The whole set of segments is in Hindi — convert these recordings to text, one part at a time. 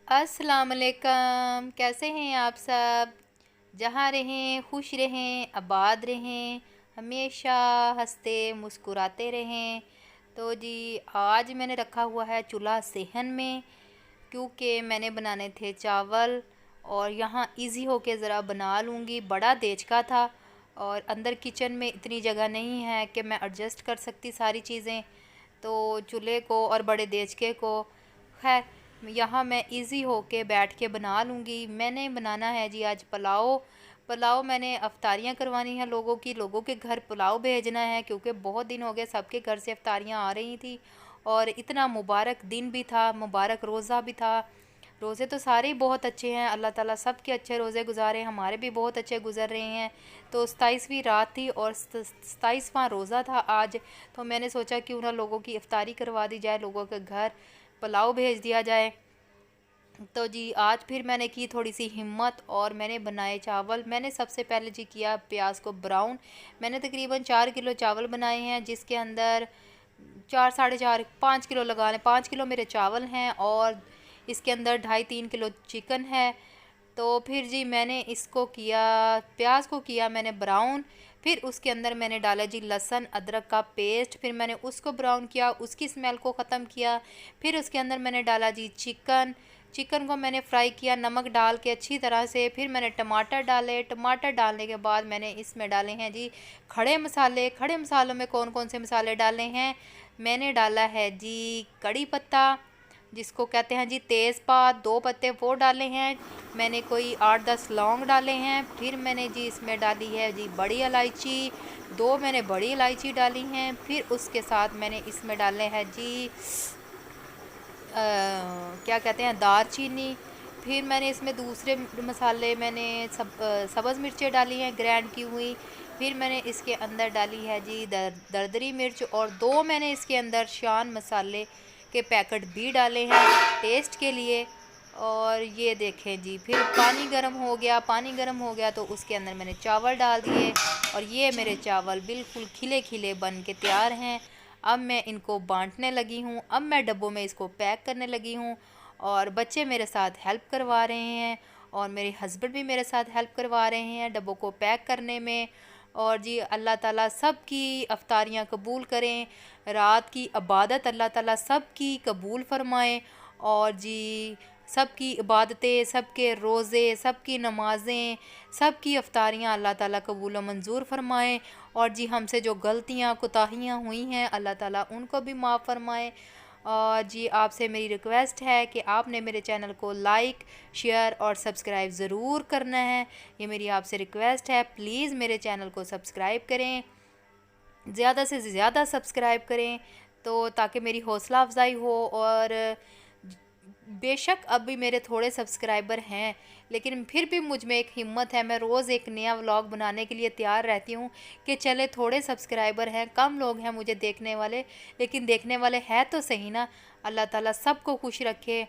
अस्सलाम वालेकुम, कैसे हैं आप सब। जहाँ रहें खुश रहें, आबाद रहें, हमेशा हंसते मुस्कुराते रहें। तो जी आज मैंने रखा हुआ है चूल्हा सेहन में, क्योंकि मैंने बनाने थे चावल और यहाँ इजी होके ज़रा बना लूँगी। बड़ा देचका था और अंदर किचन में इतनी जगह नहीं है कि मैं एडजस्ट कर सकती सारी चीज़ें, तो चूल्हे को और बड़े देचके को खैर यहाँ मैं इजी होके बैठ के बना लूँगी। मैंने बनाना है जी आज पुलाव। पुलाव मैंने अफ्तारियाँ करवानी है लोगों के घर पुलाव भेजना है, क्योंकि बहुत दिन हो गए सबके घर से अफ्तारियाँ आ रही थी और इतना मुबारक दिन भी था, मुबारक रोज़ा भी था। रोज़े तो सारे ही बहुत अच्छे हैं, अल्लाह ताला सब के अच्छे रोज़े गुजारे, हमारे भी बहुत अच्छे गुजर रहे हैं। तो 27वीं रात थी और 27वां रोज़ा था आज। तो मैंने सोचा क्यों ना लोगों की इफ्तारी करवा दी जाए, लोगों के घर पुलाव भेज दिया जाए। तो जी आज फिर मैंने की थोड़ी सी हिम्मत और मैंने बनाए चावल। मैंने सबसे पहले जी किया प्याज को ब्राउन। मैंने तकरीबन 4 किलो चावल बनाए हैं, जिसके अंदर 4 साढ़े 4 5 किलो लगा लें, 5 किलो मेरे चावल हैं और इसके अंदर 2.5 3 किलो चिकन है। तो फिर जी मैंने इसको किया, प्याज को किया मैंने ब्राउन। फिर उसके अंदर मैंने डाला जी लहसुन अदरक का पेस्ट, फिर मैंने उसको ब्राउन किया, उसकी स्मेल को ख़त्म किया। फिर उसके अंदर मैंने डाला जी चिकन। चिकन को मैंने फ्राई किया नमक डाल के अच्छी तरह से। फिर मैंने टमाटर डाले, टमाटर डालने के बाद मैंने इसमें डाले हैं जी खड़े मसाले। खड़े मसालों में कौन कौन से मसाले डाले हैं, मैंने डाला है जी कड़ी पत्ता, जिसको कहते हैं जी तेज़पात, 2 पत्ते वो डाले हैं। मैंने कोई 8 10 लौंग डाले हैं। फिर मैंने जी इसमें डाली है जी बड़ी इलायची, 2 मैंने बड़ी इलायची डाली हैं। फिर उसके साथ मैंने इसमें डाले हैं जी क्या कहते हैं दालचीनी। फिर मैंने इसमें दूसरे मसाले मैंने सब्ज़ मिर्चें डाली हैं ग्रैंड की हुई। फिर मैंने इसके अंदर डाली है जी दरदरी मिर्च और 2 मैंने इसके अंदर शान मसाले के पैकेट भी डाले हैं टेस्ट के लिए। और ये देखें जी फिर पानी गर्म हो गया, पानी गर्म हो गया तो उसके अंदर मैंने चावल डाल दिए और ये मेरे चावल बिल्कुल खिले खिले बन के तैयार हैं। अब मैं इनको बांटने लगी हूँ, अब मैं डब्बों में इसको पैक करने लगी हूँ और बच्चे मेरे साथ हेल्प करवा रहे हैं और मेरे हस्बैंड भी मेरे साथ हेल्प करवा रहे हैं डब्बों को पैक करने में। और जी अल्लाह ताला सब की अफ्तारियाँ कबूल करें, रात की इबादत अल्लाह ताला सब की कबूल फरमाए और जी सब की इबादतें, सब के रोज़े, सब की नमाज़ें, सब की अफ्तारियाँ अल्लाह ताला कबूल व मंजूर फरमाए। और जी हमसे जो गलतियाँ कोताहियाँ हुई हैं अल्लाह ताला उनको भी माफ़ फरमाए। और जी आपसे मेरी रिक्वेस्ट है कि आपने मेरे चैनल को लाइक शेयर और सब्सक्राइब ज़रूर करना है, ये मेरी आपसे रिक्वेस्ट है। प्लीज़ मेरे चैनल को सब्सक्राइब करें, ज़्यादा से ज़्यादा सब्सक्राइब करें तो ताकि मेरी हौसला अफजाई हो। और बेशक अब भी मेरे थोड़े सब्सक्राइबर हैं, लेकिन फिर भी मुझ में एक हिम्मत है, मैं रोज़ एक नया व्लॉग बनाने के लिए तैयार रहती हूँ कि चले थोड़े सब्सक्राइबर हैं, कम लोग हैं मुझे देखने वाले, लेकिन देखने वाले हैं तो सही ना। अल्लाह ताला सबको खुश रखे।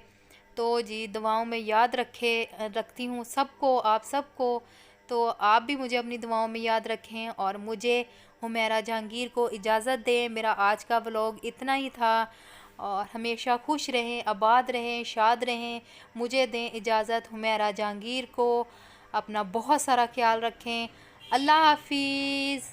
तो जी दुआओं में याद रखती हूँ सबको, आप सबको। तो आप भी मुझे अपनी दुआओं में याद रखें और मुझे हुमैरा जहांगीर को इजाज़त दें। मेरा आज का व्लॉग इतना ही था और हमेशा खुश रहें, आबाद रहें, शाद रहें। मुझे दें इजाज़त, हुमैरा जहांगीर को। अपना बहुत सारा ख्याल रखें। अल्लाह हाफिज़।